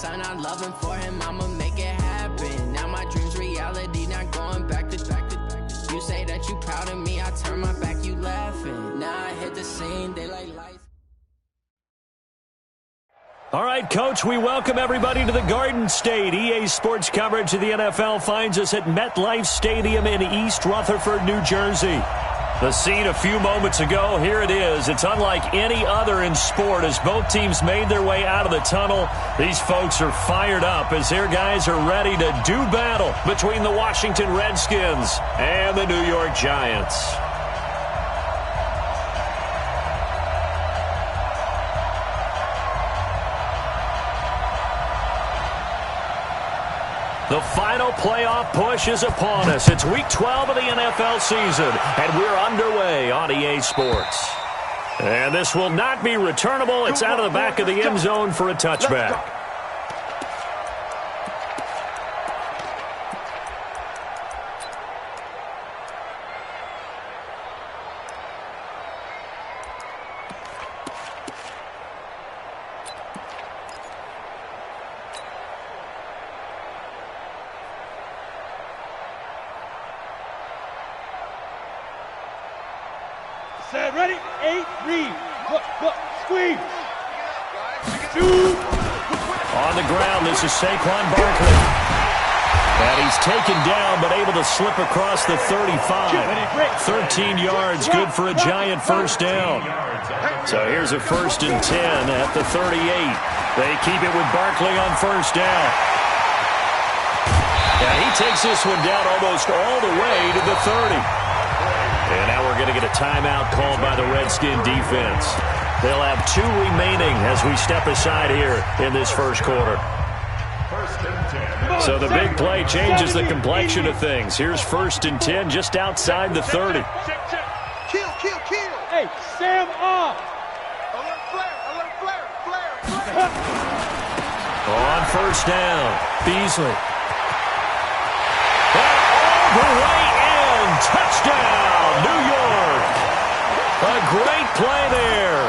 son, I love him for him, I'ma make it happen. Now my dream's reality, not going back to. You say that you proud of me, I turn my back, you laughing. Now I hit the scene, they like lights. All right, Coach, we welcome everybody to the Garden State. EA Sports coverage of the NFL finds us at MetLife Stadium in East Rutherford, New Jersey. The scene a few moments ago, here it is. It's unlike any other in sport as both teams made their way out of the tunnel. These folks are fired up as their guys are ready to do battle between the Washington Redskins and the New York Giants. The final playoff push is upon us. It's Week 12 of the NFL season, and we're underway on EA Sports. And this will not be returnable. It's out of the back of the end zone for a touchback. Set, ready, 8, read, look, squeeze. Shoot. On the ground, this is Saquon Barkley. And he's taken down, but able to slip across the 35. 13 yards, good for a Giant first down. So here's a 1st and 10 at the 38. They keep it with Barkley on first down. And he takes this one down almost all the way to the 30. And now we're going to get a timeout called by the Redskin defense. They'll have 2 remaining as we step aside here in this first quarter. So the big play changes the complexion of things. Here's 1st and 10 just outside the 30. Kill. Hey, Sam off. Alert, flare. On first down, Beasley. All the way in, touchdown. New York. A great play there.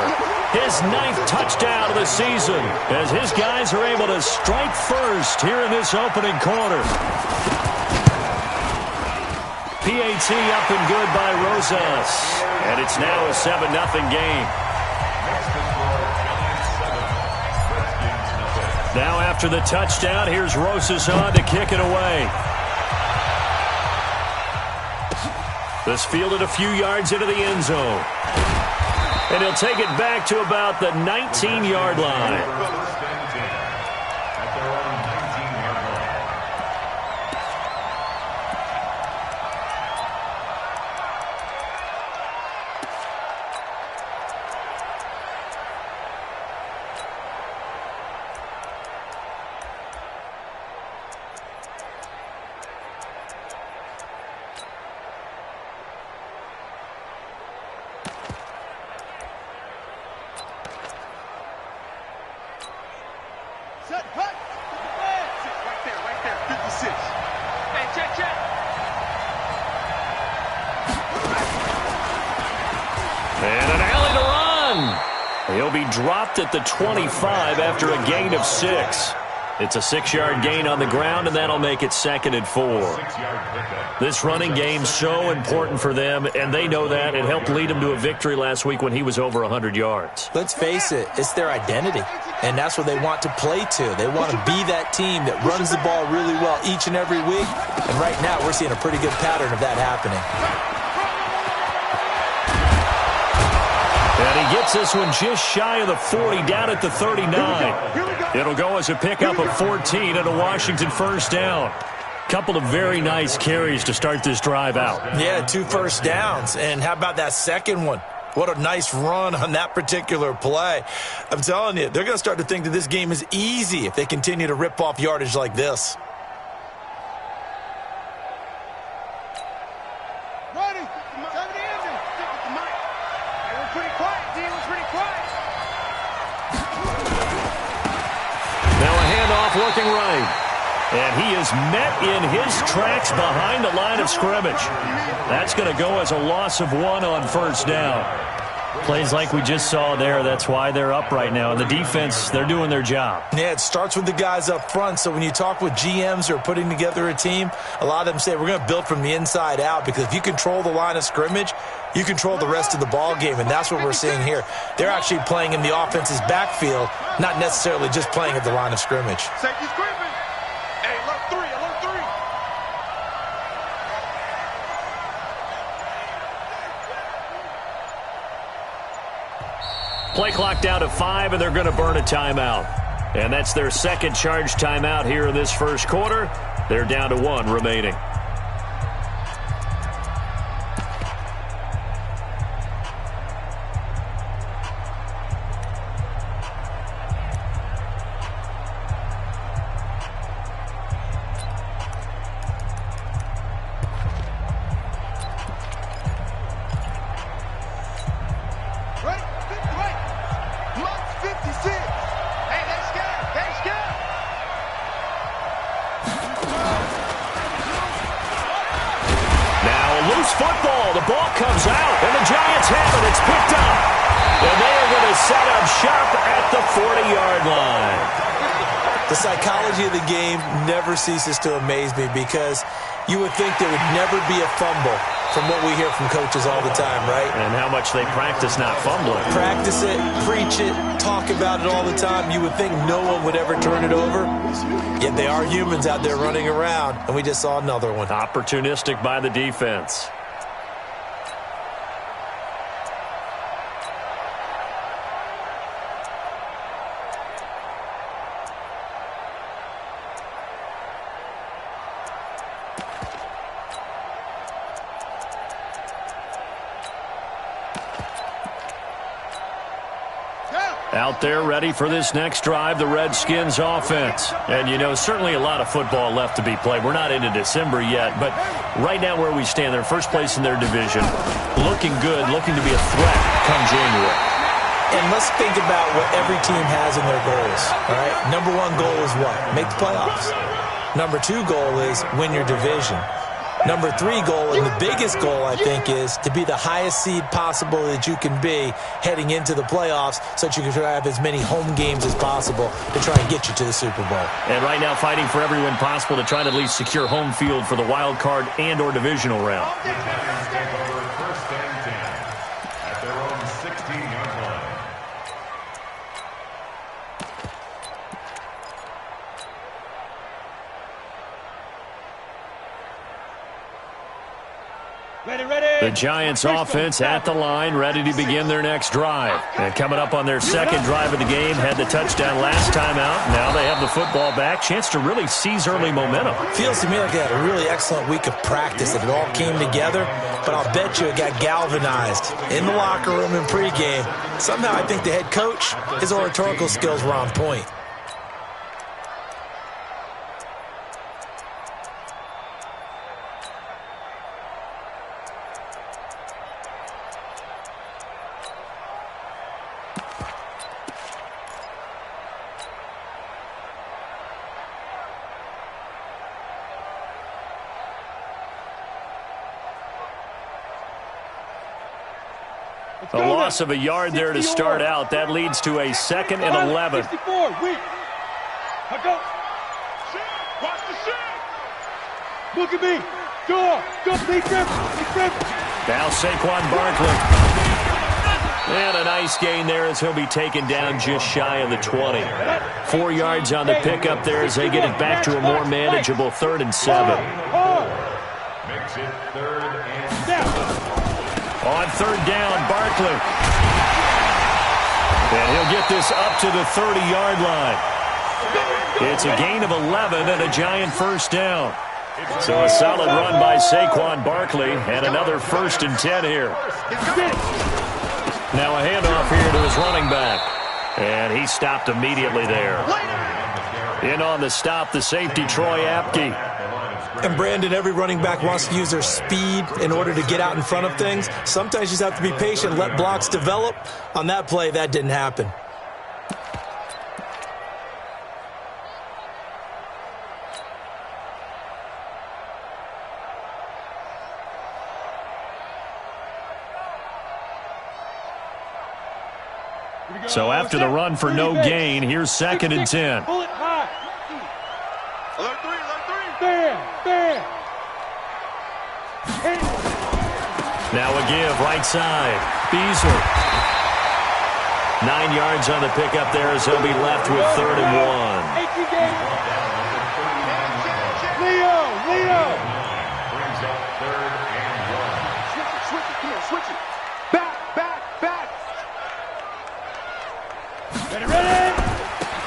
His 9th touchdown of the season as his guys are able to strike first here in this opening quarter. PAT up and good by Rosas. And it's now a 7-0 game. Now after the touchdown, here's Rosas on to kick it away. This fielded a few yards into the end zone. And he'll take it back to about the 19-yard line. Dropped at the 25 after a gain of 6. It's a 6-yard gain on the ground, and that'll make it 2nd and 4. This running game's so important for them, and they know that. It helped lead them to a victory last week when he was over 100 yards. Let's face it, it's their identity, and that's what they want to play to. They want to be that team that runs the ball really well each and every week, and right now we're seeing a pretty good pattern of that happening. And he gets this one just shy of the 40, down at the 39. It'll go as a pickup of 14 and a Washington first down. Couple of very nice carries to start this drive out. Yeah, 2 first downs. And how about that second one? What a nice run on that particular play. I'm telling you, they're going to start to think that this game is easy if they continue to rip off yardage like this. Working right. And he is met in his tracks behind the line of scrimmage. That's going to go as a loss of 1 on first down. Plays like we just saw there. That's why they're up right now. And the defense, they're doing their job. Yeah, it starts with the guys up front. So when you talk with GMs who are putting together a team, a lot of them say we're going to build from the inside out, because if you control the line of scrimmage, you control the rest of the ball game, and that's what we're seeing here. They're actually playing in the offense's backfield, not necessarily just playing at the line of scrimmage. Safety screaming. Hey, alert 3, alert 3. Play clock down to 5, and they're going to burn a timeout. And that's their second charge timeout here in this first quarter. They're down to 1 remaining. Football. The ball comes out, and the Giants have it. It's picked up. And they are going to set up shop at the 40-yard line. The psychology of the game never ceases to amaze me, because you would think there would never be a fumble from what we hear from coaches all the time, right? And how much they practice not fumbling. Practice it, preach it, talk about it all the time. You would think no one would ever turn it over. Yet they are humans out there running around, and we just saw another one. Opportunistic by the defense. Out there ready for this next drive, the Redskins offense. And, you know, certainly a lot of football left to be played. We're not into December yet, but right now where we stand, they're first place in their division. Looking good, looking to be a threat come January. And let's think about what every team has in their goals, all right? Number 1 goal is what? Make the playoffs. Number 2 goal is win your division. Number 3 goal, and the biggest goal, I think, is to be the highest seed possible that you can be heading into the playoffs, so that you can have as many home games as possible to try and get you to the Super Bowl. And right now fighting for every win possible to try to at least secure home field for the wild card and or divisional round. First and 10 at their own 16-yard line. The Giants offense at the line, ready to begin their next drive. And coming up on their second drive of the game, had the touchdown last time out. Now they have the football back. Chance to really seize early momentum. Feels to me like they had a really excellent week of practice, and it all came together. But I'll bet you it got galvanized in the locker room in pregame. Somehow I think the head coach, his oratorical skills were on point. A loss of a yard there to start out. That leads to a 2nd and 11. 64, weak. Go. Watch the shit. Look at me. Go. Big grip. Now Saquon Barkley. And a nice gain there as he'll be taken down just shy of the 20. 4 yards on the pickup there as they get it back to a more manageable 3rd and 7. Makes it 3rd and 7. On 3rd down, Barkley. And he'll get this up to the 30-yard line. It's a gain of 11 and a Giant first down. So a solid run by Saquon Barkley and another 1st and 10 here. Now a handoff here to his running back. And he stopped immediately there. In on the stop, the safety, Troy Apke. And Brandon, every running back wants to use their speed in order to get out in front of things. Sometimes you just have to be patient, let blocks develop. On that play, that didn't happen. So after the run for no gain, here's 2nd and 10. Pull it high. Alert three. Bam. Now a give, right side. Beasley. 9 yards on the pickup there as he'll be left with 3rd and 1. Leo. Brings up 3rd and 1. Switch it. Back. Ready.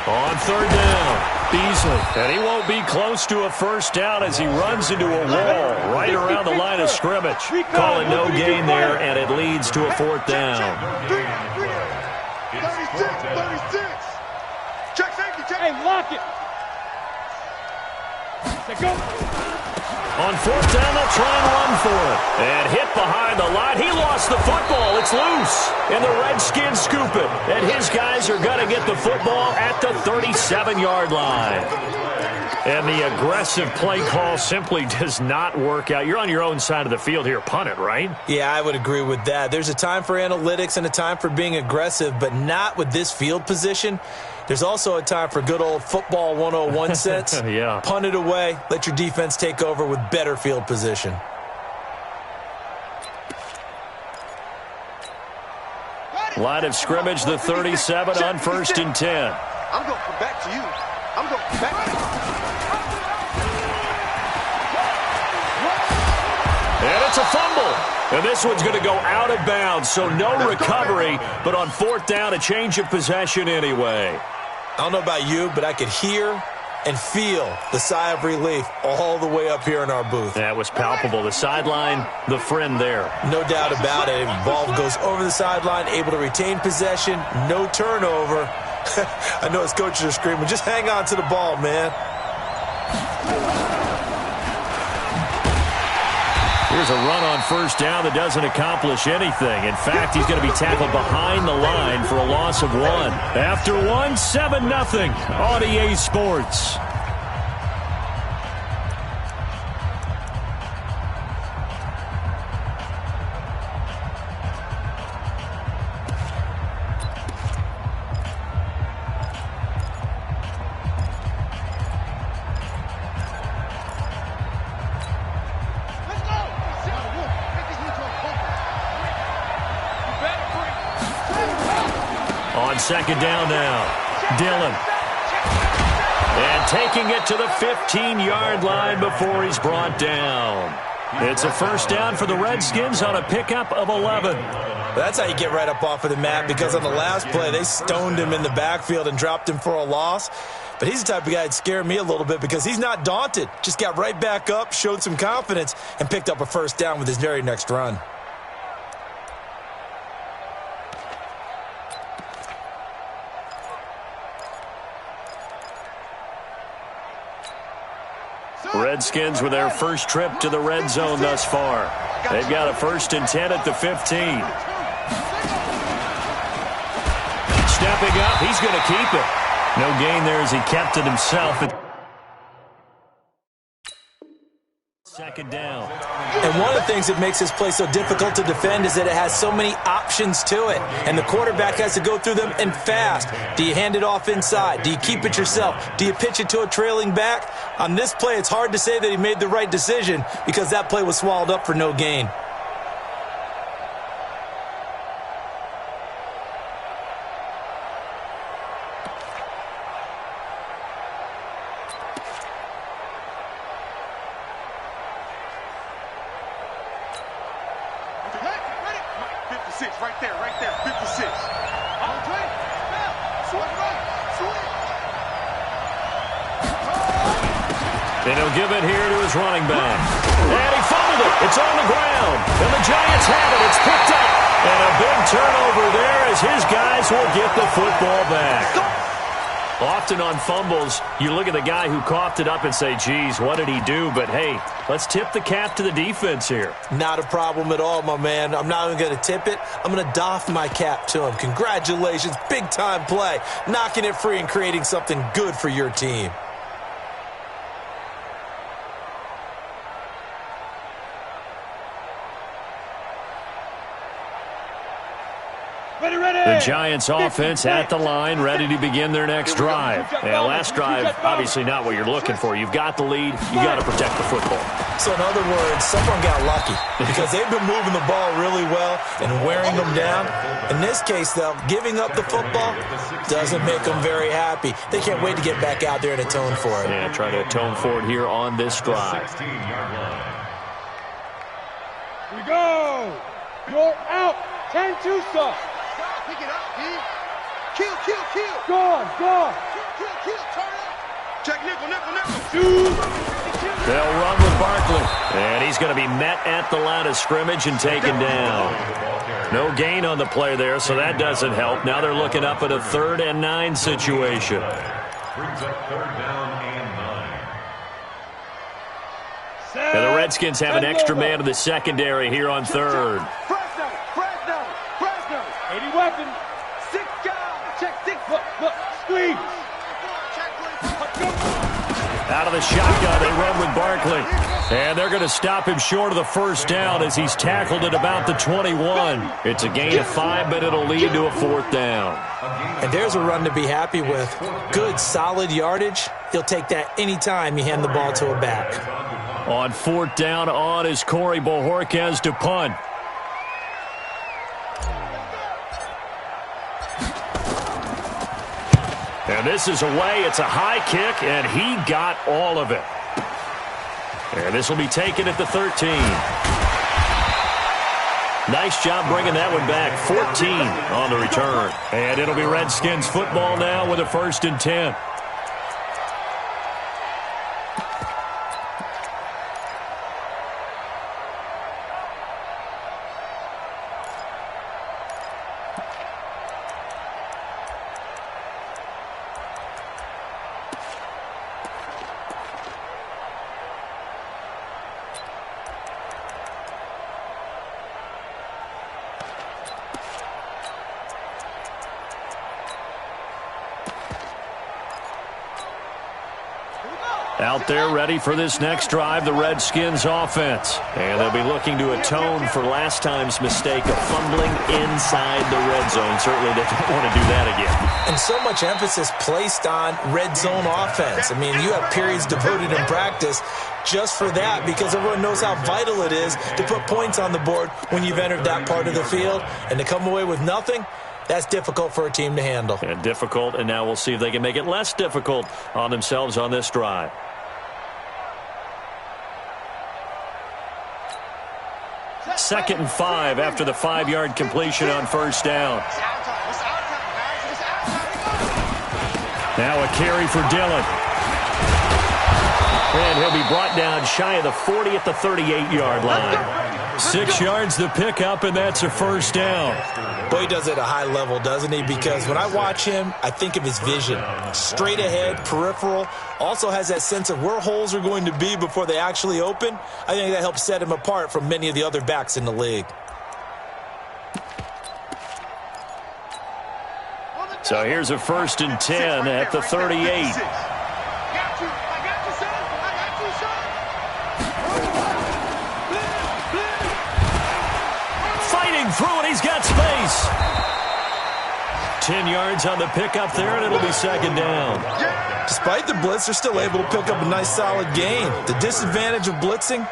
On 3rd down, Beasley. And he won't be close to a first down as he runs into a wall right around the line of scrimmage. Calling no gain there, and it leads to a 4th down. 36. Check safety. Hey, lock it. Go. On 4th down, they'll try and run for it. And hit behind the line. He lost the football. It's loose. And the Redskins scoop it. And his guys are going to get the football at the 37-yard line. And the aggressive play call simply does not work out. You're on your own side of the field here. Punt it, right? Yeah, I would agree with that. There's a time for analytics and a time for being aggressive, but not with this field position. There's also a time for good old football 101 sense. Yeah. Punt it away. Let your defense take over with better field position. Line of scrimmage, the 37 on 1st and 10. I'm going to come back to you. And it's a fumble. And this one's going to go out of bounds, so no recovery. But on 4th down, a change of possession anyway. I don't know about you, but I could hear and feel the sigh of relief all the way up here in our booth. That was palpable. The sideline, the friend there. No doubt about it. Ball goes over the sideline, able to retain possession, no turnover. I know his coaches are screaming, just hang on to the ball, man. Here's a run on 1st down that doesn't accomplish anything. In fact, he's going to be tackled behind the line for a loss of 1. After 1, 7-0 on EA Sports. On 2nd down now, Dillon. And taking it to the 15-yard line before he's brought down. It's a 1st down for the Redskins on a pickup of 11. That's how you get right up off of the mat, because on the last play, they stoned him in the backfield and dropped him for a loss. But he's the type of guy that scared me a little bit because he's not daunted. Just got right back up, showed some confidence, and picked up a 1st down with his very next run. Redskins with their first trip to the red zone thus far. They've got a 1st and 10 at the 15. Stepping up, he's going to keep it. No gain there as he kept it himself. 2nd down. And one of the things that makes this play so difficult to defend is that it has so many options to it. And the quarterback has to go through them and fast. Do you hand it off inside? Do you keep it yourself? Do you pitch it to a trailing back? On this play, it's hard to say that he made the right decision because that play was swallowed up for no gain. Right there, 56. And he'll give it here to his running back. And he fumbled it. It's on the ground. And the Giants have it. It's picked up. And a big turnover there as his guys will get the football back. Often on fumbles, you look at the guy who coughed it up and say, geez, what did he do? But, hey, let's tip the cap to the defense here. Not a problem at all, my man. I'm not even going to tip it. I'm going to doff my cap to him. Congratulations. Big-time play. Knocking it free and creating something good for your team. The The Giants offense at the line, ready to begin their next drive. And last drive, obviously not what you're looking for. You've got the lead. You got to protect the football. So in other words, someone got lucky because they've been moving the ball really well and wearing them down. In this case, though, giving up the football doesn't make them very happy. They can't wait to get back out there and atone for it. Yeah, try to atone for it here on this drive. Here we go. You're out. 10-2, sir. Pick it up, D. Kill. Gone. Kill. Turn up. Check nickel. They'll run with Barkley. And he's going to be met at the line of scrimmage and taken down. No gain on the play there, so that doesn't help. Now they're looking up at a 3rd and 9 situation. Brings up 3rd down and 9. And the Redskins have an extra man in the secondary here on 3rd. Fresno. 80 weapons. 6 guys. Check 6. Look. Squeeze. Out of the shotgun, they run with Barkley. And they're going to stop him short of the 1st down as he's tackled at about the 21. It's a gain of 5, but it'll lead to a 4th down. And there's a run to be happy with. Good, solid yardage. He'll take that anytime you hand the ball to a back. On 4th down on is Corey Bojorquez to punt. And this is away. It's a high kick, and he got all of it. And this will be taken at the 13. Nice job bringing that one back. 14 on the return. And it'll be Redskins football now with a 1st and 10. Out there ready for this next drive, the Redskins offense. And they'll be looking to atone for last time's mistake of fumbling inside the red zone. Certainly they don't want to do that again. And so much emphasis placed on red zone offense. I mean, you have periods devoted in practice just for that because everyone knows how vital it is to put points on the board when you've entered that part of the field. And to come away with nothing, that's difficult for a team to handle. And difficult, and now we'll see if they can make it less difficult on themselves on this drive. Second and 5 after the 5-yard completion on 1st down. Now a carry for Dillon. And he'll be brought down shy of the 40 at the 38-yard line. 6 yards the pickup, and that's a 1st down. Boy, he does it at a high level, doesn't he? Because when I watch him, I think of his vision. Straight ahead, peripheral. Also has that sense of where holes are going to be before they actually open. I think that helps set him apart from many of the other backs in the league. So here's a 1st and 10 at the 38. Through it, he's got space. 10 yards on the pickup there, and it'll be 2nd down. Despite the blitz, they're still able to pick up a nice solid gain. The disadvantage of blitzing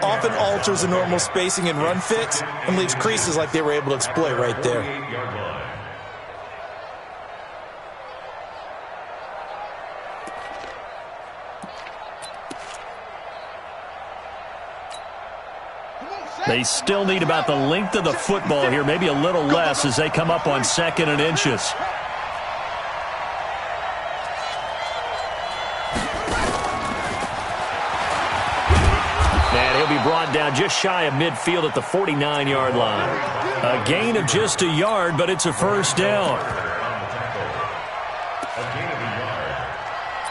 often alters the normal spacing and run fits and leaves creases like they were able to exploit right there. They still need about the length of the football here, maybe a little less as they come up on 2nd and inches. And he'll be brought down just shy of midfield at the 49-yard line. A gain of just a yard, but it's a 1st down. A gain of a yard.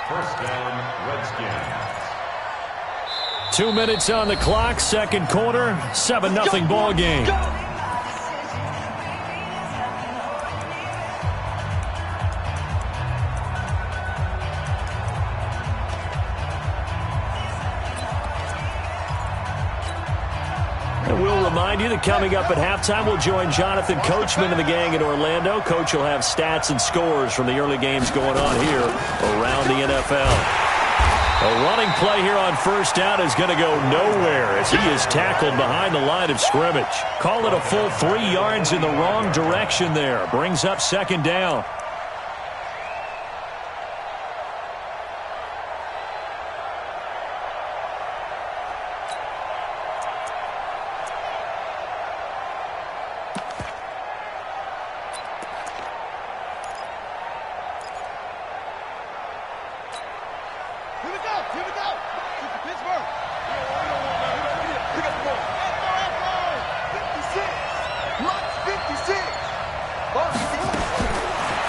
1st down, Redskins. 2 minutes on the clock, 2nd quarter, 7-0 ball game. And we'll remind you that coming up at halftime, we'll join Jonathan Coachman and the gang in Orlando. Coach will have stats and scores from the early games going on here around the NFL. A running play here on first down is going to go nowhere as he is tackled behind the line of scrimmage. Call it a full 3 yards in the wrong direction there. Brings up second down.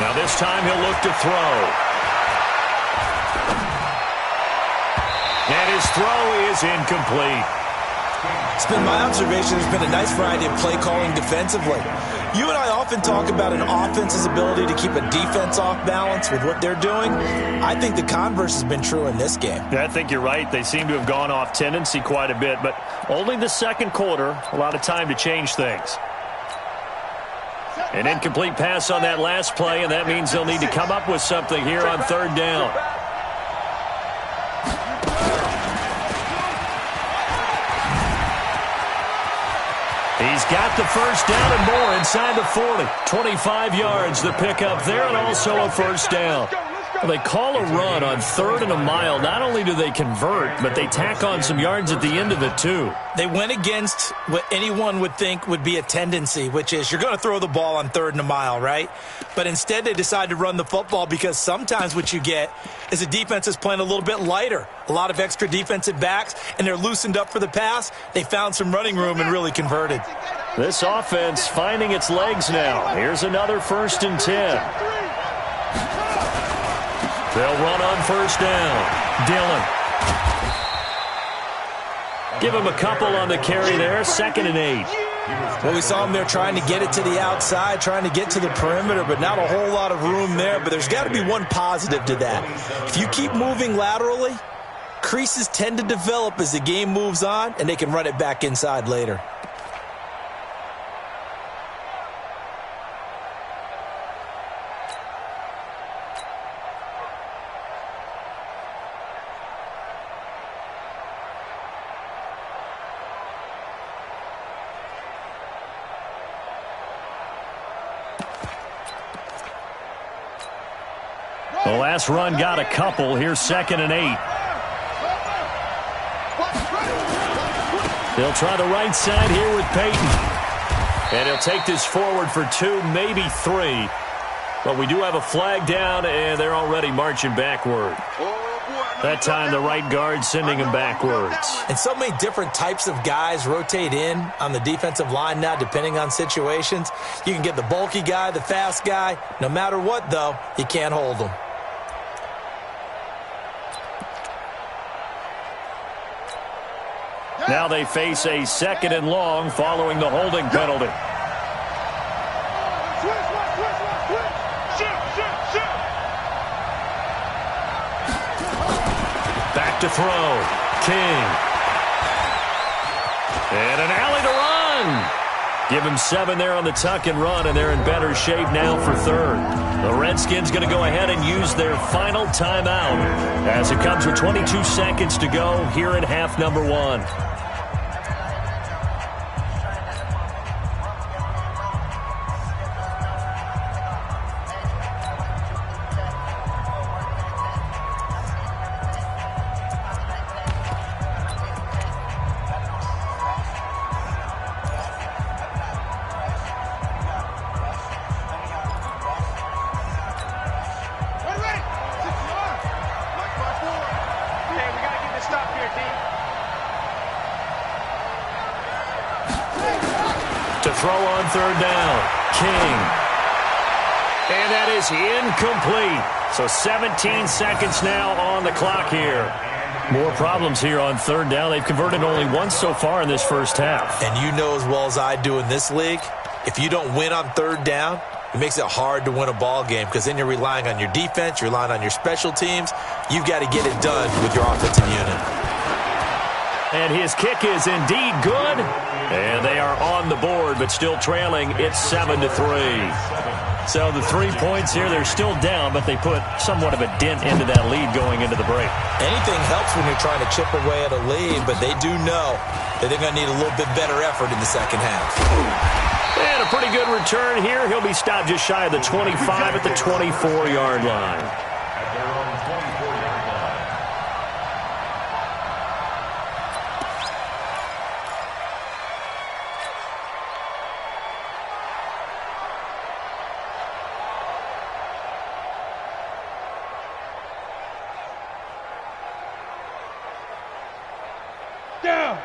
Now this time he'll look to throw. And his throw is incomplete. It's been my observation there's been a nice variety of play calling defensively. You and I often talk about an offense's ability to keep a defense off balance with what they're doing. I think the converse has been true in this game. Yeah, I think you're right. They seem to have gone off tendency quite a bit, but only the second quarter, a lot of time to change things. An incomplete pass on that last play, and that means they'll need to come up with something here on third down. He's got the first down and more inside the 40. 25 yards the pickup there, and also a first down. Well, they call a run on 3rd and a mile. Not only do they convert, but they tack on some yards at the end of it, too. They went against what anyone would think would be a tendency, which is you're going to throw the ball on 3rd and a mile, right? But instead they decide to run the football because sometimes what you get is a defense is playing a little bit lighter. A lot of extra defensive backs, and they're loosened up for the pass. They found some running room and really converted. This offense finding its legs now. Here's another 1st and 10. They'll run on first down. Dillon. Give him a couple on the carry there. 2nd and 8. Well, we saw him there trying to get it to the outside, trying to get to the perimeter, but not a whole lot of room there. But there's got to be one positive to that. If you keep moving laterally, creases tend to develop as the game moves on, and they can run it back inside later. The last run got a couple. Here's 2nd and 8. They'll try the right side here with Payton. And he'll take this forward for 2, maybe 3. But we do have a flag down, and they're already marching backward. That time the right guard sending him backwards. And so many different types of guys rotate in on the defensive line now, depending on situations. You can get the bulky guy, the fast guy. No matter what, though, you can't hold them. Now they face a 2nd and long following the holding penalty. Back to throw. King. And an alley to run. Give him 7 there on the tuck and run, and they're in better shape now for 3rd. The Redskins going to go ahead and use their final timeout as it comes with 22 seconds to go here in half number 1. To throw on 3rd down. King. And that is incomplete. So 17 seconds now on the clock here. More problems here on 3rd down. They've converted only once so far in this first half. And you know as well as I do in this league, if you don't win on 3rd down, it makes it hard to win a ball game because then you're relying on your defense, you're relying on your special teams. You've got to get it done with your offensive unit. And his kick is indeed good. And they are on the board, but still trailing. It's 7-3. So the 3 points here, they're still down, but they put somewhat of a dent into that lead going into the break. Anything helps when you're trying to chip away at a lead, but they do know that they're going to need a little bit better effort in the second half. And a pretty good return here. He'll be stopped just shy of the 25 at the 24-yard line. At their own 24-yard line.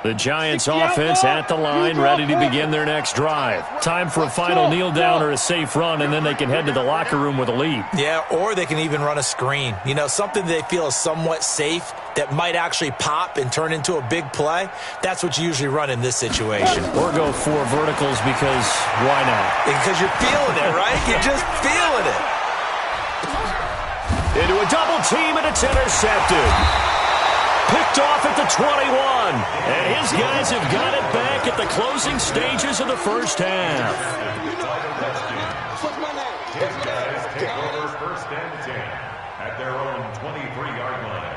The Giants offense at the line, ready to begin their next drive. Time for a final kneel down or a safe run, and then they can head to the locker room with a lead. Yeah, or they can even run a screen. You know, something they feel is somewhat safe that might actually pop and turn into a big play. That's what you usually run in this situation. Or go 4 verticals because why not? Because you're feeling it, right? You're just feeling it. Into a double team, and it's intercepted. Picked off at the 21. And his guys have got it back at the closing stages of the first half. Guys take over first and 10 at their own 23-yard line.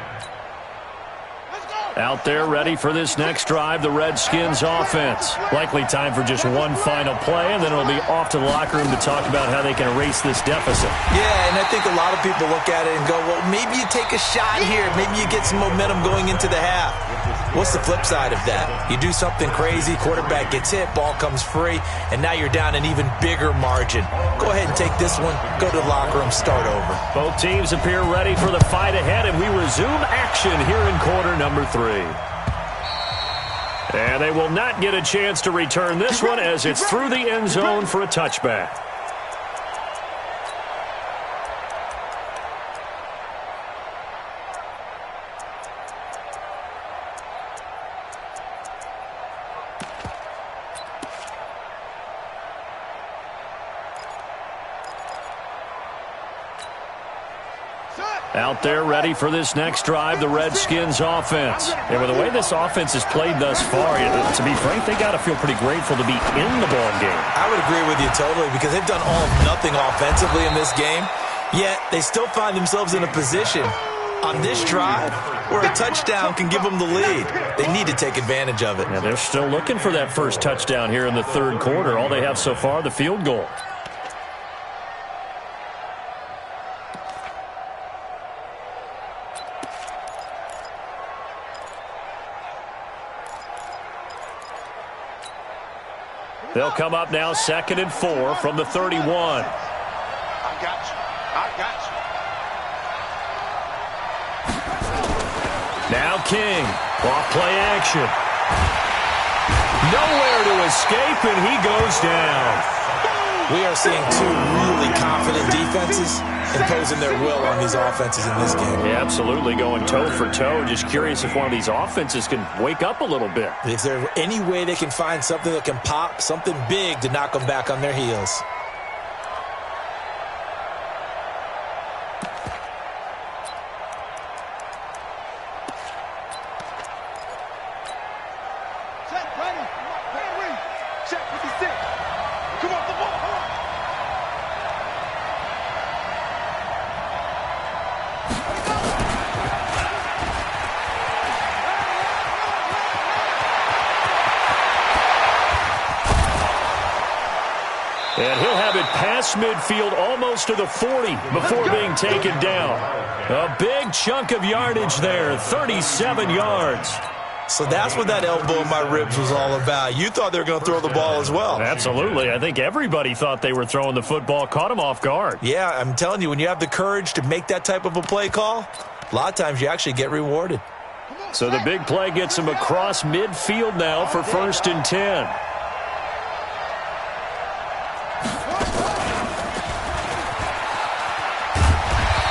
Out there ready for this next drive, the Redskins offense. Likely time for just one final play, and then it'll be off to the locker room to talk about how they can erase this deficit. Yeah, and I think a lot of people look at it and go, well, maybe you take a shot here. Maybe you get some momentum going into the half. What's the flip side of that? You do something crazy, quarterback gets hit, ball comes free, and now you're down an even bigger margin. Go ahead and take this one, go to the locker room, start over. Both teams appear ready for the fight ahead, and we resume action here in quarter number 3. And they will not get a chance to return this one as it's through the end zone for a touchback. Out there ready for this next drive, the Redskins offense. And with the way this offense has played thus far, to be frank, they got to feel pretty grateful to be in the ball game. I would agree with you totally because they've done all of nothing offensively in this game, yet they still find themselves in a position on this drive where a touchdown can give them the lead. They need to take advantage of it. Yeah, they're still looking for that first touchdown here in the third quarter. All they have so far, the field goal. They'll come up now 2nd and 4 from the 31. I got you. I got you. Now King. Off play action. Nowhere to escape, and he goes down. We are seeing 2 really confident defenses imposing their will on these offenses in this game. Yeah, absolutely, going toe for toe. Just curious if one of these offenses can wake up a little bit. Is there any way they can find something that can pop, something big to knock them back on their heels? Check, ready. Check 56. Come on, the ball. And he'll have it past midfield almost to the 40 before being taken down. A big chunk of yardage there, 37 yards. So that's what that elbow in my ribs was all about. You thought they were going to throw the ball as well. Absolutely. I think everybody thought they were throwing the football, caught them off guard. Yeah, I'm telling you, when you have the courage to make that type of a play call, a lot of times you actually get rewarded. So the big play gets him across midfield now for 1st and 10.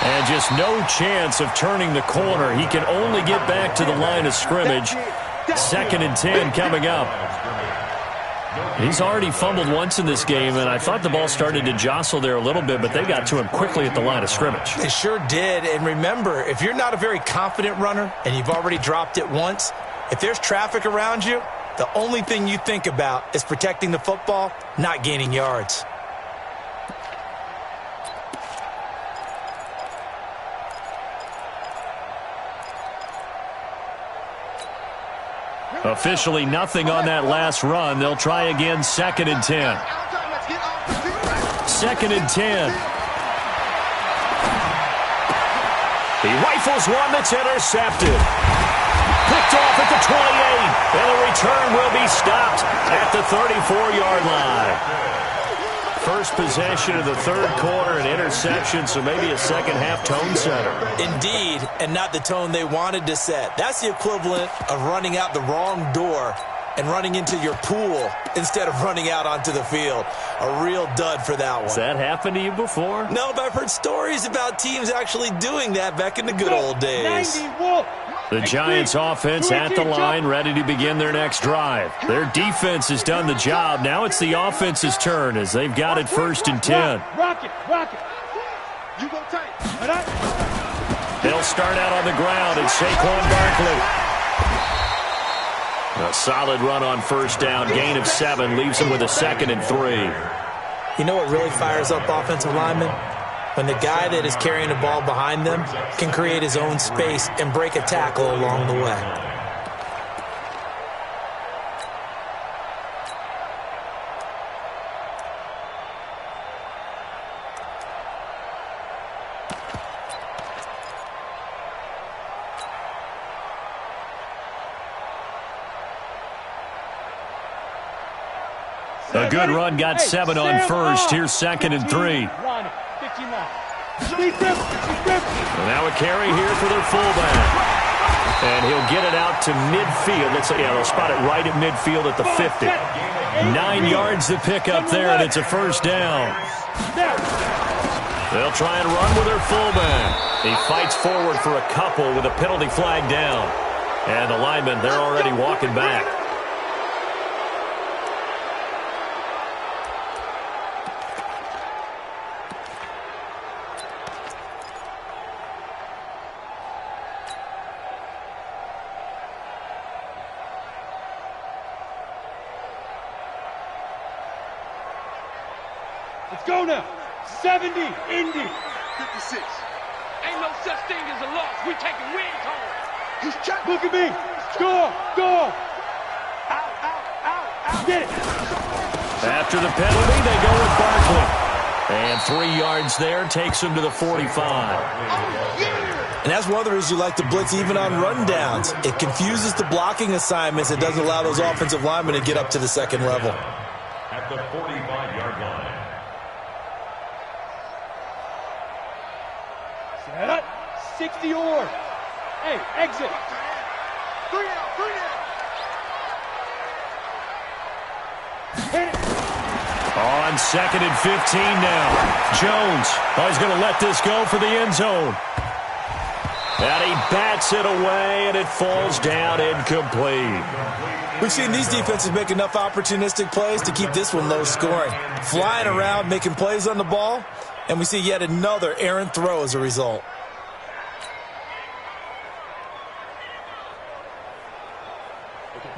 And just no chance of turning the corner. He can only get back to the line of scrimmage. 2nd and 10 coming up. He's already fumbled once in this game, and I thought the ball started to jostle there a little bit, but they got to him quickly at the line of scrimmage. They sure did. And remember, if you're not a very confident runner and you've already dropped it once, if there's traffic around you, The only thing you think about is protecting the football, not gaining yards. Officially nothing on that last run. They'll try again, 2nd and 10. 2nd and 10. He rifles one that's intercepted. Picked off at the 28. And the return will be stopped at the 34-yard line. First possession of the third quarter, an interception, so maybe a second-half tone setter. Indeed, and not the tone they wanted to set. That's the equivalent of running out the wrong door and running into your pool instead of running out onto the field. A real dud for that one. Has that happened to you before? No, but I've heard stories about teams actually doing that back in the good old days. The Giants offense at the line, ready to begin their next drive. Their defense has done the job. Now it's the offense's turn as they've got it 1st and 10. Rock it. You go tight. They'll start out on the ground and Saquon Barkley. A solid run on 1st down. Gain of 7 leaves them with a 2nd and 3. You know what really fires up offensive linemen? When the guy that is carrying the ball behind them can create his own space and break a tackle along the way. A good run got 7 on 1st. Here's 2nd and 3. And now a carry here for their fullback. And he'll get it out to midfield. They'll spot it right at midfield at the 50. 9 yards to pick up there, and it's a 1st down. They'll try and run with their fullback. He fights forward for a couple with a penalty flag down. And the linemen, they're already walking back. Let's go now. 70, Indy. 56. Ain't no such thing as a loss. We taking wins home. He's checked. Look at me. Go. Out. Get it. After the penalty, they go with Barkley. And 3 yards there takes him to the 45. And that's one of the reasons you like to blitz even on rundowns. It confuses the blocking assignments. It doesn't allow those offensive linemen to get up to the second level. At the 45-yard line. Set up. 60 or. Hey, exit. 3 out. Hit it. On 2nd and 15 now. Jones. He's going to let this go for the end zone. And he bats it away, and it falls down incomplete. We've seen these defenses make enough opportunistic plays to keep this one low scoring. Flying around, making plays on the ball, and we see yet another errant throw as a result.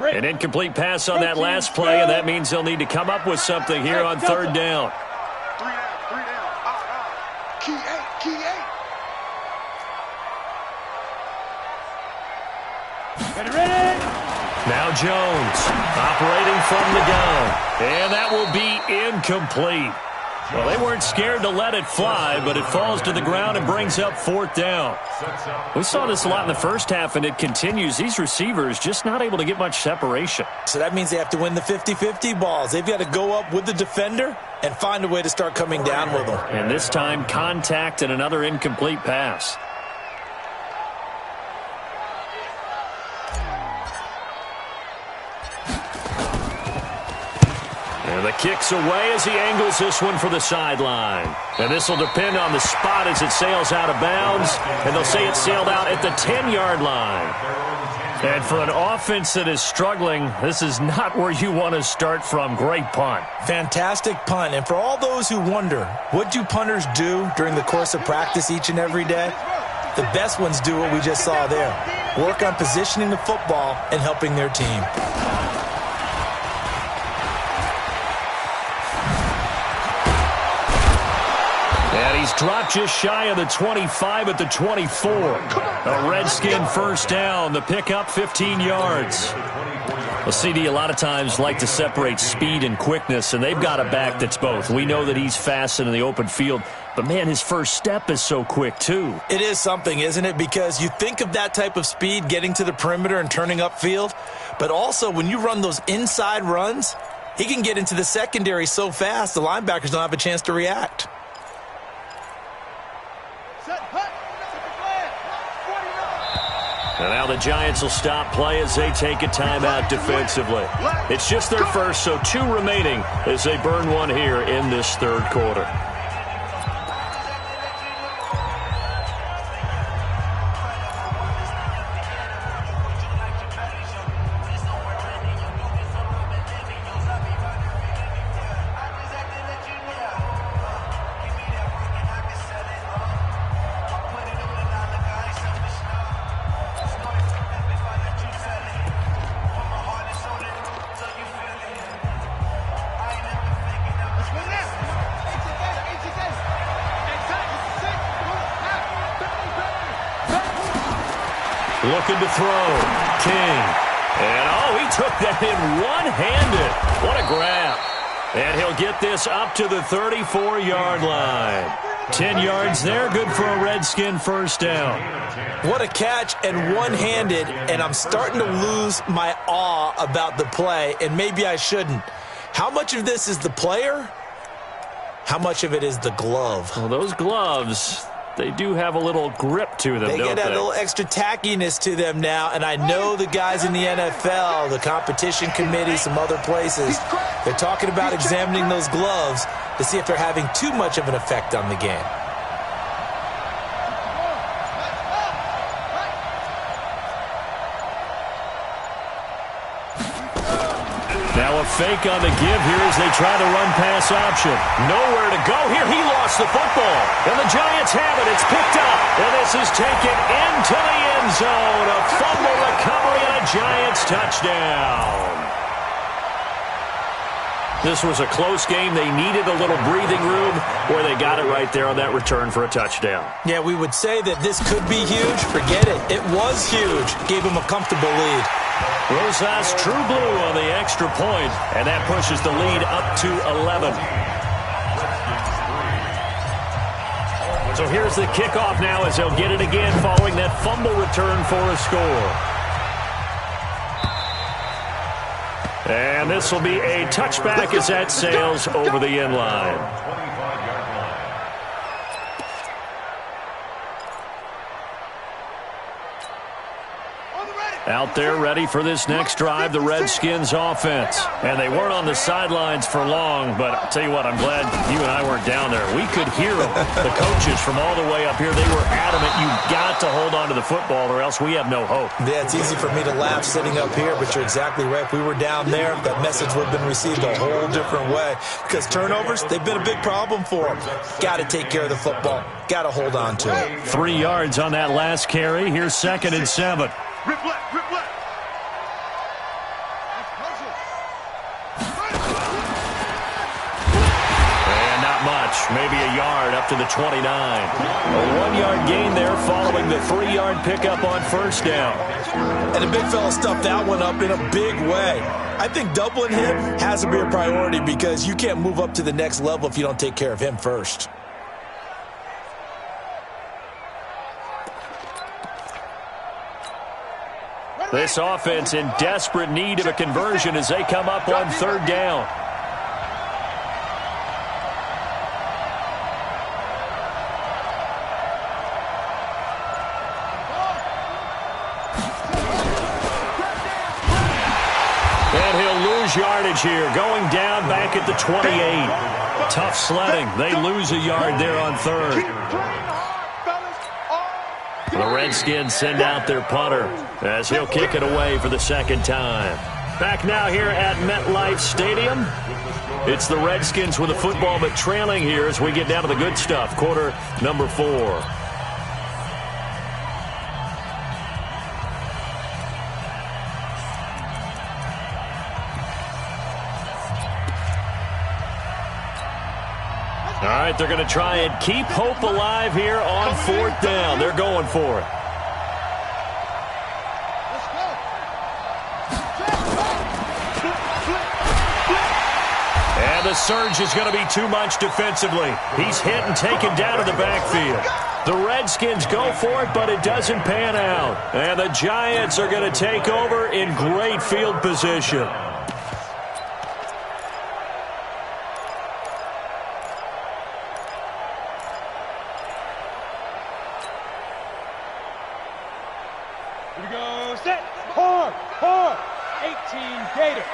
An incomplete pass on that last play, and that means they'll need to come up with something here on 3rd down. 3 down. Out. Key eight. Ready. Now Jones operating from the gun, and that will be incomplete. Well, they weren't scared to let it fly, but it falls to the ground and brings up 4th down. We saw this a lot in the first half, and it continues. These receivers just not able to get much separation. So that means they have to win the 50-50 balls. They've got to go up with the defender and find a way to start coming down with them. And this time, contact and another incomplete pass. And the kick's away as he angles this one for the sideline. And this will depend on the spot as it sails out of bounds. And they'll say it sailed out at the 10-yard line. And for an offense that is struggling, this is not where you want to start from. Great punt. Fantastic punt. And for all those who wonder, what do punters do during the course of practice each and every day? The best ones do what we just saw there. Work on positioning the football and helping their team. he's dropped just shy of the 25 at the 24. A Redskin first down. The pickup, 15 yards. Well, CD, a lot of times like to separate speed and quickness, and they've got a back that's both. We know that he's fast in the open field, but, man, his first step is so quick, too. It is something, isn't it? Because you think of that type of speed getting to the perimeter and turning upfield, but also when you run those inside runs, he can get into the secondary so fast the linebackers don't have a chance to react. And now the Giants will stop play as they take a timeout defensively. It's just their first, so 2 remaining as they burn one here in this third quarter. Looking to throw. King. And, he took that in one-handed. What a grab. And he'll get this up to the 34-yard line. 10 yards there, good for a Redskin first down. What a catch and one-handed, and I'm starting to lose my awe about the play, and maybe I shouldn't. How much of this is the player? How much of it is the glove? Well, those gloves, they do have a little grip to them, don't they? They get a little extra tackiness to them now, and I know the guys in the NFL, the competition committee, some other places, they're talking about examining those gloves to see if they're having too much of an effect on the game. Now a fake on the give here as they try to run pass option. Nowhere to go here. He lost the football. And the Giants have it. It's picked up. And this is taken into the end zone. A fumble recovery and a Giants touchdown. This was a close game. They needed a little breathing room where they got it right there on that return for a touchdown. Yeah, we would say that this could be huge. Forget it. It was huge. Gave him a comfortable lead. Rosas true blue on the extra point, and that pushes the lead up to 11. So here's the kickoff now as they'll get it again following that fumble return for a score. And this will be a touchback as that sails over the end line. Out there ready for this next drive, the Redskins offense. And they weren't on the sidelines for long, but I'll tell you what, I'm glad you and I weren't down there. We could hear them. The coaches from all the way up here, they were adamant. You've got to hold on to the football or else we have no hope. Yeah, it's easy for me to laugh sitting up here, but you're exactly right. If we were down there, that message would have been received a whole different way. Because turnovers, they've been a big problem for them. Got to take care of the football. Got to hold on to it. 3 yards on that last carry. Here's 2nd and 7. Rip left, rip left. And not much. Maybe a yard up to the 29. A 1-yard gain there following the 3-yard pickup on first down. And the big fella stuffed that one up in a big way. I think doubling him has to be a priority because you can't move up to the next level if you don't take care of him first. This offense in desperate need of a conversion as they come up on 3rd down. And he'll lose yardage here, going down back at the 28. Tough sledding. They lose a yard there on 3rd. The Redskins send out their punter as he'll kick it away for the 2nd time. Back now here at MetLife Stadium. It's the Redskins with the football, but trailing here as we get down to the good stuff. Quarter number 4. All right, they're going to try and keep hope alive here on fourth down. They're going for it. And the surge is going to be too much defensively. He's hit and taken down in the backfield. The Redskins go for it, but it doesn't pan out. And the Giants are going to take over in great field position. Here we go. Set. Hard. 18 Gator.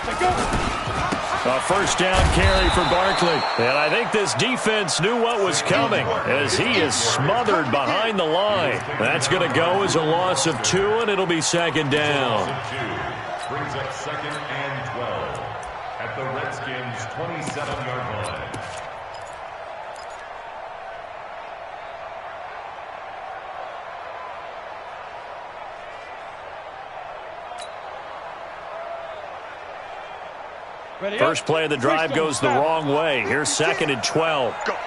Let's go. A first down carry for Barkley. And I think this defense knew what was coming as he is smothered behind the line. That's going to go as a loss of 2, and it'll be second down. Brings up 2nd and 12 at the Redskins' 27-yard line. First play of the drive goes the wrong way. Here's 2nd and 12. Go. Hey,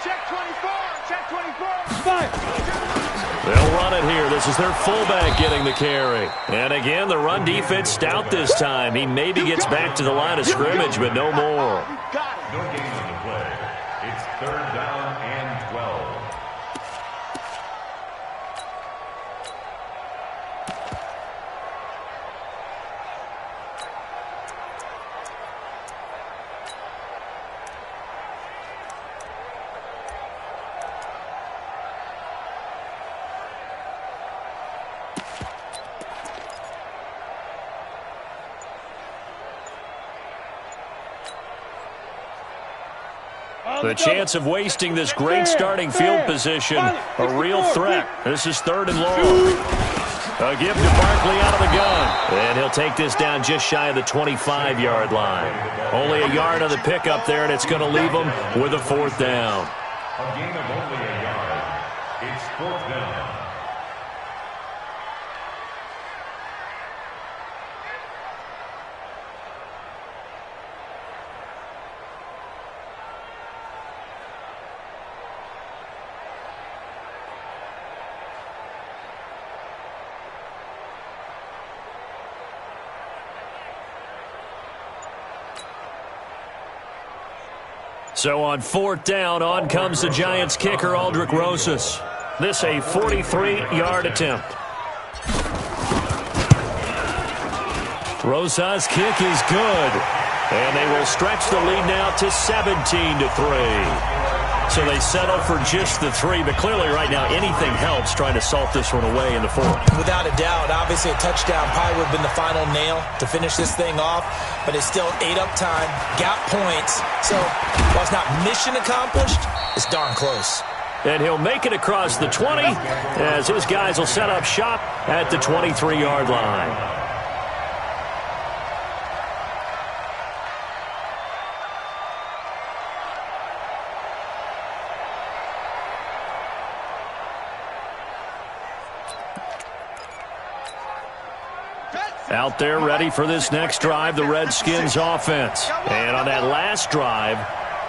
check 24. Check 24. They'll run it here. This is their fullback getting the carry. And again, the run defense stout this time. He maybe gets back to the line of scrimmage, but no more. No gain on the play. It's 3rd down and 12. The chance of wasting this great starting field position, a real threat. This is 3rd and long. A give to Barkley out of the gun. And he'll take this down just shy of the 25-yard line. Only a yard on the pickup there, and it's going to leave him with a 4th down. A gain of only a yard. It's 4th down. So on 4th down, on comes the Giants kicker, Aldrick Rosas. This a 43-yard attempt. Rosas' kick is good. And they will stretch the lead now to 17-3. So they settle for just the 3, but clearly right now anything helps trying to salt this one away in the 4th. Without a doubt, obviously a touchdown probably would have been the final nail to finish this thing off, but it's still 8 up time, got points. So while it's not mission accomplished, it's darn close. And he'll make it across the 20 as his guys will set up shop at the 23-yard line. Out there ready for this next drive, the Redskins offense. And on that last drive,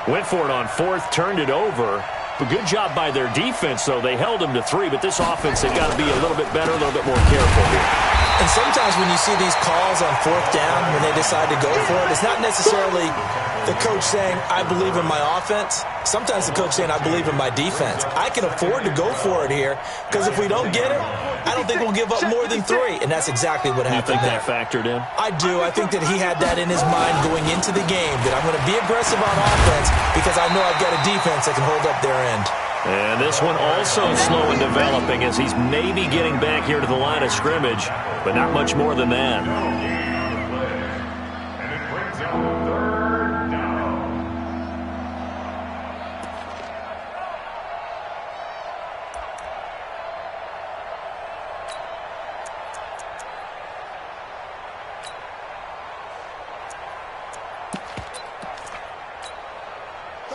went for it on 4th, turned it over. A good job by their defense, though. They held them to 3, but this offense, they've got to be a little bit better, a little bit more careful here. And sometimes when you see these calls on 4th down, when they decide to go for it, it's not necessarily the coach saying, I believe in my offense. Sometimes the coach saying, I believe in my defense. I can afford to go for it here because if we don't get it, I don't think we'll give up more than 3. And that's exactly what happened there. You think that factored in? I do. I think that he had that in his mind going into the game, that I'm going to be aggressive on offense because I know I've got a defense that can hold up their end. And this one also slow in developing as he's maybe getting back here to the line of scrimmage, but not much more than that. And it brings up 3rd down.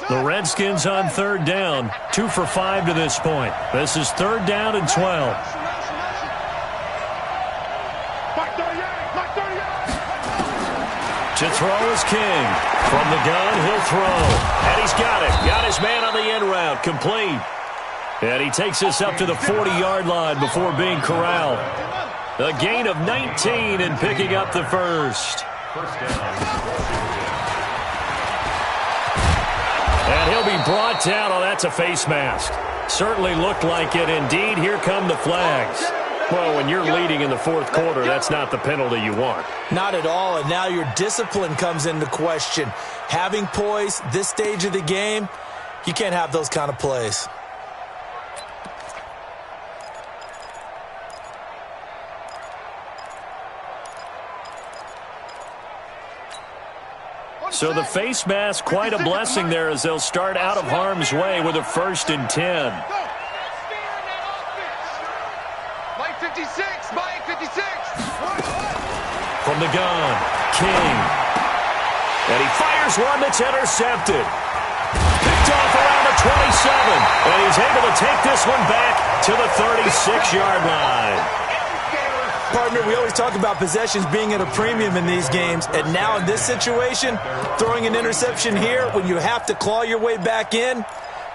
The Redskins on 3rd down, 2 for 5 to this point. This is 3rd down and 12. To throw is King. From the gun, he'll throw. And he's got it. Got his man on the end route. Complete. And he takes this up to the 40-yard line before being corralled. A gain of 19 and picking up the first. And he'll be brought down. Oh, that's a face mask. Certainly looked like it. Indeed, here come the flags. Well, when you're leading in the fourth quarter, that's not the penalty you want. Not at all, and now your discipline comes into question. Having poise this stage of the game, you can't have those kind of plays. So the face mask, quite a blessing there as they'll start out of harm's way with a 1st and 10. Mike 56, Mike 56. From the gun, King. And he fires one that's intercepted. Picked off around the 27. And he's able to take this one back to the 36-yard line. Partner, we always talk about possessions being at a premium in these games, and now in this situation, throwing an interception here when you have to claw your way back in,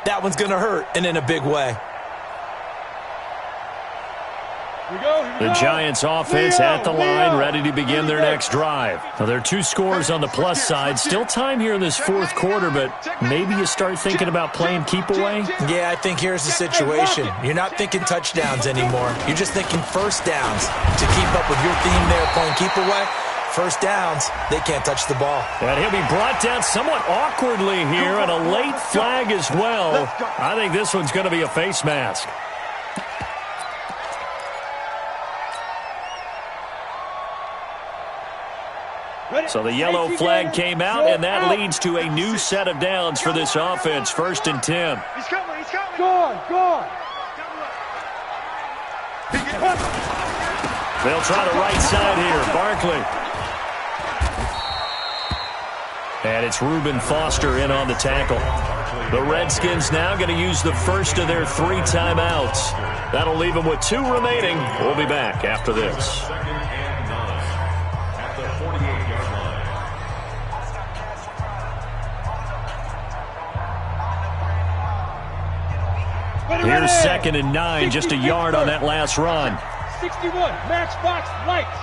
that one's going to hurt, and in a big way. The Giants offense at the line, ready to begin their next drive. Now, there are 2 scores on the plus side. Still time here in this fourth quarter, but maybe you start thinking about playing keep away? Yeah, I think here's the situation. You're not thinking touchdowns anymore. You're just thinking first downs. To keep up with your theme there, playing keep away, first downs, they can't touch the ball. And he'll be brought down somewhat awkwardly here, and a late flag as well. I think this one's going to be a face mask. So the yellow flag came out, and that leads to a new set of downs for this offense. 1st and 10. He's coming, he's coming. Go on. They'll try the right side here. Barkley. And it's Reuben Foster in on the tackle. The Redskins now going to use the first of their 3 timeouts. That'll leave them with 2 remaining. We'll be back after this. Here's 2nd and 9, just a yard on that last run. 61, matchbox lights.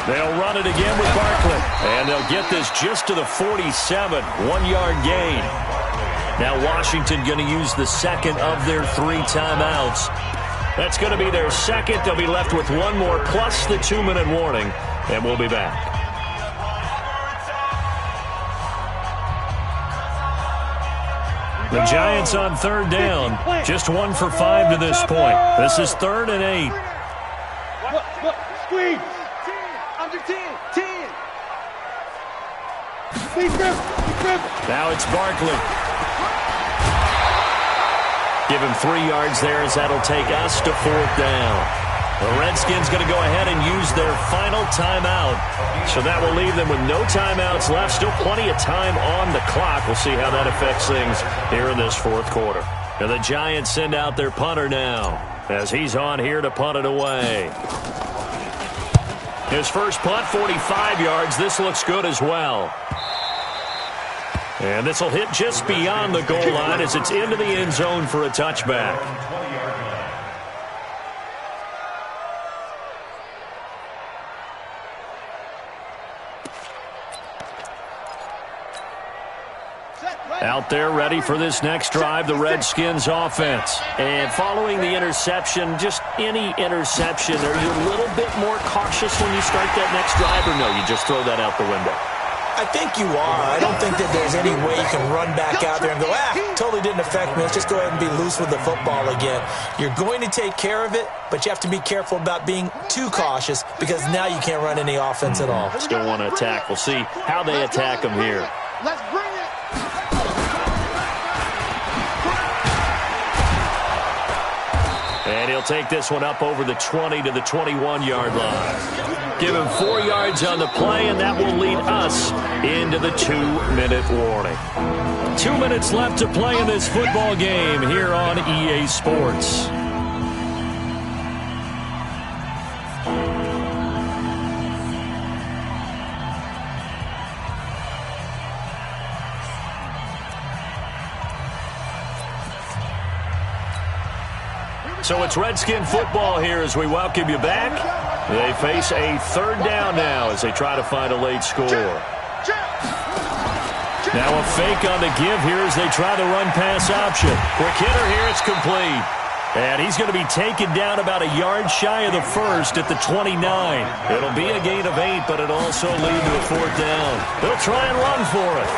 They'll run it again with Barkley. And they'll get this just to the 47, 1-yard gain. Now Washington going to use the 2nd of their 3 timeouts. That's going to be their 2nd. They'll be left with 1 more plus the 2-minute warning. And we'll be back. The Giants on 3rd down. Just 1 for 5 to this point. This is 3rd and 8. Look, squeeze. Under 10. Now it's Barkley. Give him 3 yards there as that'll take us to 4th down. The Redskins going to go ahead and use their final timeout. So that will leave them with no timeouts left. Still plenty of time on the clock. We'll see how that affects things here in this fourth quarter. And the Giants send out their punter now as he's on here to punt it away. His first punt, 45 yards. This looks good as well. And this will hit just beyond the goal line as it's into the end zone for a touchback. Out there ready for this next drive, the Redskins offense. And following the interception, just any interception, are you a little bit more cautious when you start that next drive, or no, you just throw that out the window? I think you are. I don't think that there's any way you can run back out there and go, totally didn't affect me. Let's just go ahead and be loose with the football again. You're going to take care of it, but you have to be careful about being too cautious because now you can't run any offense at all. Still want to attack. We'll see how they attack them here. Let's bring it. And he'll take this one up over the 20 to the 21-yard line. Give him 4 yards on the play, and that will lead us into the 2-minute warning. 2 minutes left to play in this football game here on EA Sports. So it's Redskin football here as we welcome you back. They face a third down now as they try to find a late score. Now a fake on the give here as they try the run-pass option. Quick hitter here, it's complete. And he's going to be taken down about a yard shy of the first at the 29. It'll be a gain of 8, but it'll also lead to a fourth down. They'll try and run for it.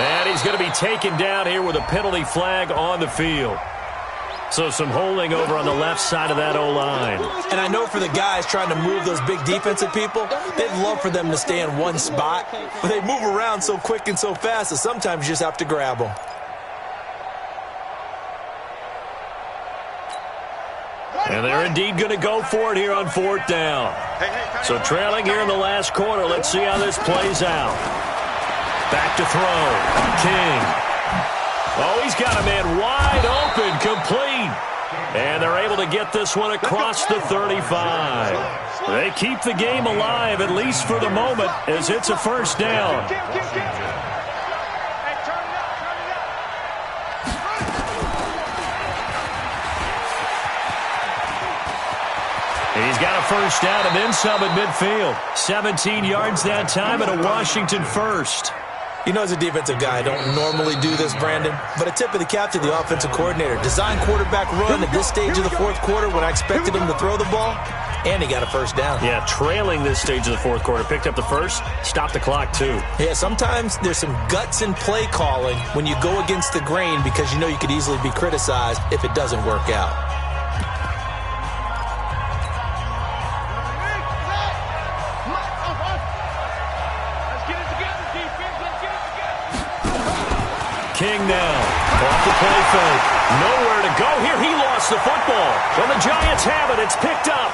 And he's going to be taken down here with a penalty flag on the field. So some holding over on the left side of that O-line. And I know for the guys trying to move those big defensive people, they'd love for them to stay in one spot. But they move around so quick and so fast that sometimes you just have to grab them. And they're indeed going to go for it here on fourth down. So trailing here in the last quarter. Let's see how this plays out. Back to throw. King. Oh, he's got a man wide open, complete. And they're able to get this one across the 35. They keep the game alive, at least for the moment, as it's a first down. He's got a first down and then some at midfield. 17 yards that time and a Washington first. You know, as a defensive guy, I don't normally do this, Brandon, but a tip of the cap to the offensive coordinator. Design quarterback run at this stage of the fourth quarter when I expected him to throw the ball, and he got a first down. Yeah, trailing this stage of the fourth quarter. Picked up the first, stopped the clock, too. Yeah, sometimes there's some guts in play calling when you go against the grain because you know you could easily be criticized if it doesn't work out. King now. Off the play fake. Nowhere to go here. He lost the football. And the Giants have it. It's picked up.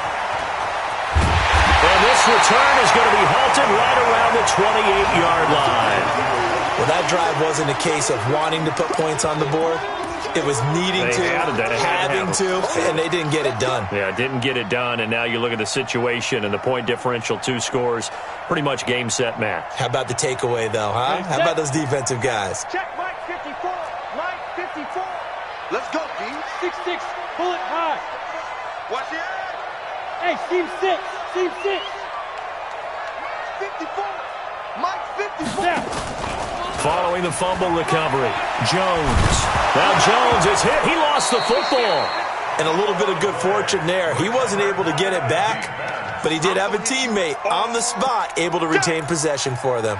And this return is going to be halted right around the 28-yard line. Well, that drive wasn't a case of wanting to put points on the board. It was needing to, having to, and they didn't get it done. Yeah, didn't get it done, and now you look at the situation and the point differential, 2 scores, pretty much game, set, match. How about the takeaway, though, huh? How about those defensive guys? Check Mike 54. Mike 54. Let's go, D. 6-6. Pull it high. Watch it. Hey, Team 6. Team 6. 54. Mike 54. Now. Following the fumble recovery, Jones. Now Jones is hit. He lost the football. And a little bit of good fortune there. He wasn't able to get it back, but he did have a teammate on the spot able to retain possession for them.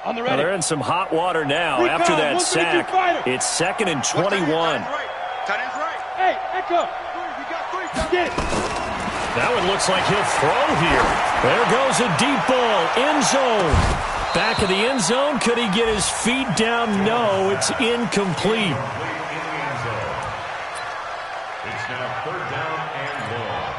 Well, they're in some hot water now after that sack. It's 2nd and 21. Hey, Echo. Get it. That one looks like he'll throw here. There goes a deep ball. End zone. Back of the end zone. Could he get his feet down? No, it's incomplete. It's now 3rd down and 1.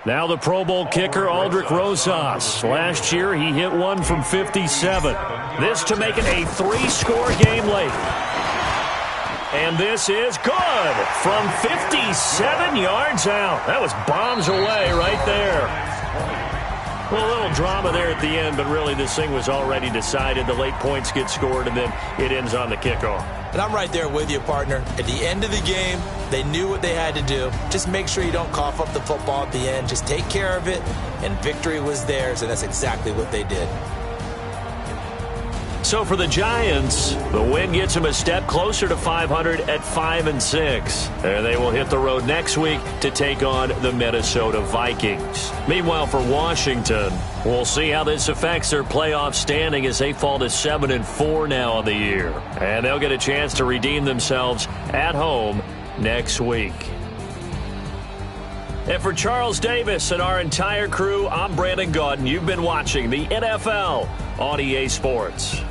Now the Pro Bowl kicker, Aldrich Rosas. Last year, he hit one from 57. This to make it a 3-score game late. And this is good from 57 yards out. That was bombs away right there. Well, a little drama there at the end, but really this thing was already decided. The late points get scored, and then it ends on the kickoff. And I'm right there with you, partner. At the end of the game, they knew what they had to do. Just make sure you don't cough up the football at the end. Just take care of it, and victory was theirs, and that's exactly what they did. So for the Giants, the win gets them a step closer to 500 at 5-6. And they will hit the road next week to take on the Minnesota Vikings. Meanwhile, for Washington, we'll see how this affects their playoff standing as they fall to 7-4 now on the year. And they'll get a chance to redeem themselves at home next week. And for Charles Davis and our entire crew, I'm Brandon Gaudin. You've been watching the NFL on EA Sports.